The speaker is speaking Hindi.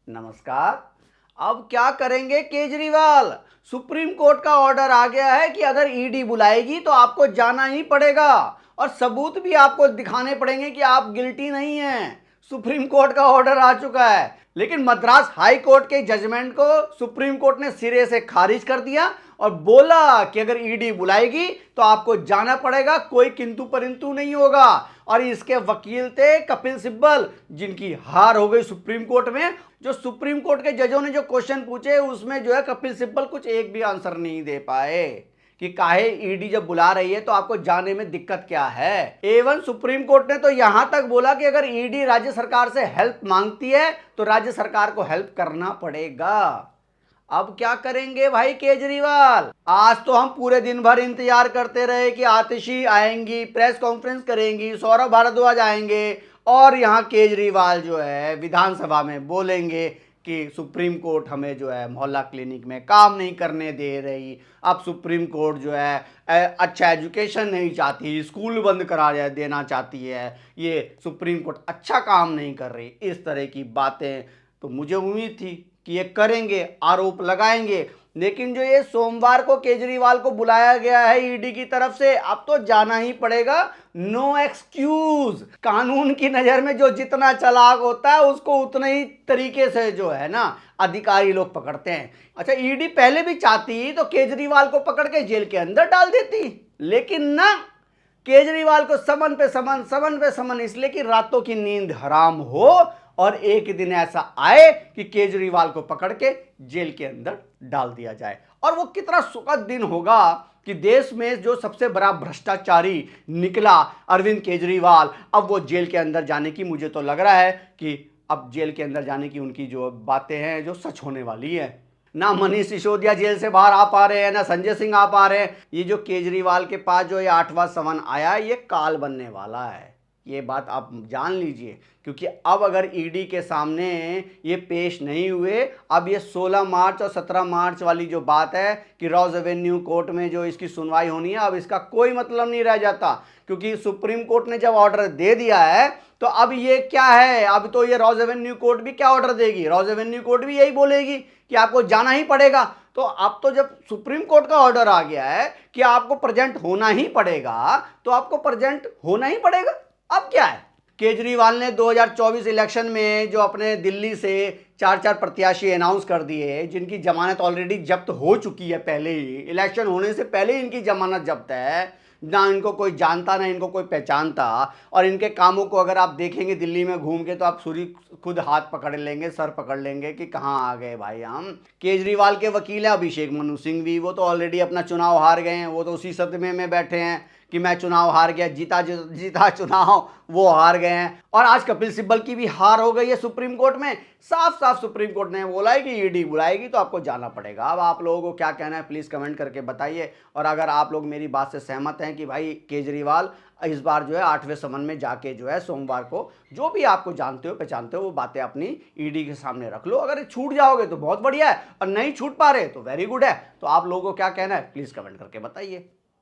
नमस्कार। अब क्या करेंगे केजरीवाल? सुप्रीम कोर्ट का ऑर्डर आ गया है कि अगर ईडी बुलाएगी तो आपको जाना ही पड़ेगा और सबूत भी आपको दिखाने पड़ेंगे कि आप गिल्टी नहीं हैं। सुप्रीम कोर्ट का ऑर्डर आ चुका है, लेकिन मद्रास हाई कोर्ट के जजमेंट को सुप्रीम कोर्ट ने सिरे से खारिज कर दिया और बोला कि अगर ईडी बुलाएगी तो आपको जाना पड़ेगा, कोई किंतु परंतु नहीं होगा। और इसके वकील थे कपिल सिब्बल, जिनकी हार हो गई सुप्रीम कोर्ट में। जो सुप्रीम कोर्ट के जजों ने जो क्वेश्चन पूछे उसमें जो है कपिल सिब्बल कुछ एक भी आंसर नहीं दे पाए कि काहे ईडी जब बुला रही है तो आपको जाने में दिक्कत क्या है। एवन सुप्रीम कोर्ट ने तो यहां तक बोला कि अगर ईडी राज्य सरकार से हेल्प मांगती है तो राज्य सरकार को हेल्प करना पड़ेगा। अब क्या करेंगे भाई केजरीवाल? आज तो हम पूरे दिन भर इंतजार करते रहे कि आतिशी आएंगी, प्रेस कॉन्फ्रेंस करेंगी, सौरभ भारद्वाज आएंगे और यहां केजरीवाल जो है विधानसभा में बोलेंगे कि सुप्रीम कोर्ट हमें जो है मोहल्ला क्लिनिक में काम नहीं करने दे रही। अब सुप्रीम कोर्ट जो है अच्छा एजुकेशन नहीं चाहती, स्कूल बंद करा देना चाहती है, ये सुप्रीम कोर्ट अच्छा काम नहीं कर रही। इस तरह की बातें तो मुझे उम्मीद थी कि ये करेंगे, आरोप लगाएंगे, लेकिन जो ये सोमवार को केजरीवाल को बुलाया गया है ईडी की तरफ से, अब तो जाना ही पड़ेगा। No excuse. कानून की नजर में जो जितना चालाक होता है उसको उतने ही तरीके से जो है ना अधिकारी लोग पकड़ते हैं। अच्छा, ईडी पहले भी चाहती तो केजरीवाल को पकड़ के जेल के अंदर डाल देती, लेकिन ना, केजरीवाल को समन पे समन, समन पे समन, इसलिए कि रातों की नींद हराम हो और एक दिन ऐसा आए कि केजरीवाल को पकड़ के जेल के अंदर डाल दिया जाए। और वो कितना सुखद दिन होगा कि देश में जो सबसे बड़ा भ्रष्टाचारी निकला अरविंद केजरीवाल, अब वो जेल के अंदर जाने की, मुझे तो लग रहा है कि अब जेल के अंदर जाने की उनकी जो बातें हैं जो सच होने वाली है। ना मनीष सिसोदिया जेल से बाहर आ पा रहे हैं, ना संजय सिंह आ पा रहे हैं। ये जो केजरीवाल के पास जो ये 8वां समन आया, ये काल बनने वाला है, ये बात आप जान लीजिए। क्योंकि अब अगर ईडी के सामने ये पेश नहीं हुए, अब ये 16 मार्च और 17 मार्च वाली जो बात है कि रॉज एवेन्यू कोर्ट में जो इसकी सुनवाई होनी है, अब इसका कोई मतलब नहीं रह जाता। क्योंकि सुप्रीम कोर्ट ने जब ऑर्डर दे दिया है तो अब ये क्या है, अब तो ये रॉज एवेन्यू कोर्ट भी क्या ऑर्डर देगी? रॉज एवेन्यू कोर्ट भी यही बोलेगी कि आपको जाना ही पड़ेगा। तो अब तो जब सुप्रीम कोर्ट का ऑर्डर आ गया है कि आपको प्रेजेंट होना ही पड़ेगा, तो आपको प्रेजेंट होना ही पड़ेगा। अब क्या है, केजरीवाल ने 2024 इलेक्शन में जो अपने दिल्ली से 4 प्रत्याशी अनाउंस कर दिए, जिनकी जमानत ऑलरेडी जब्त हो चुकी है, पहले ही इलेक्शन होने से पहले ही इनकी जमानत जब्त है। ना इनको कोई जानता, ना इनको कोई पहचानता। और इनके कामों को अगर आप देखेंगे दिल्ली में घूम के तो आप सूरी खुद हाथ पकड़ लेंगे, सर पकड़ लेंगे कि कहाँ आ गए भाई हम। केजरीवाल के वकील है अभिषेक मनु सिंघवी, वो तो ऑलरेडी अपना चुनाव हार गए हैं। वो तो उसी सदमे में बैठे हैं कि मैं चुनाव हार गया, जीता चुनाव, वो हार गए हैं। और आज कपिल सिब्बल की भी हार हो गई है सुप्रीम कोर्ट में। साफ साफ सुप्रीम कोर्ट ने बोला है कि ईडी बुलाएगी तो आपको जाना पड़ेगा। अब आप लोगों को क्या कहना है प्लीज़ कमेंट करके बताइए। और अगर आप लोग मेरी बात से सहमत हैं कि भाई केजरीवाल इस बार जो है 8वें समन में जाके जो है सोमवार को जो भी आपको जानते हो पहचानते हो वो बातें अपनी ईडी के सामने रख लो। अगर छूट जाओगे तो बहुत बढ़िया है, और नहीं छूट पा रहे तो वेरी गुड है। तो आप लोगों को क्या कहना है प्लीज़ कमेंट करके बताइए।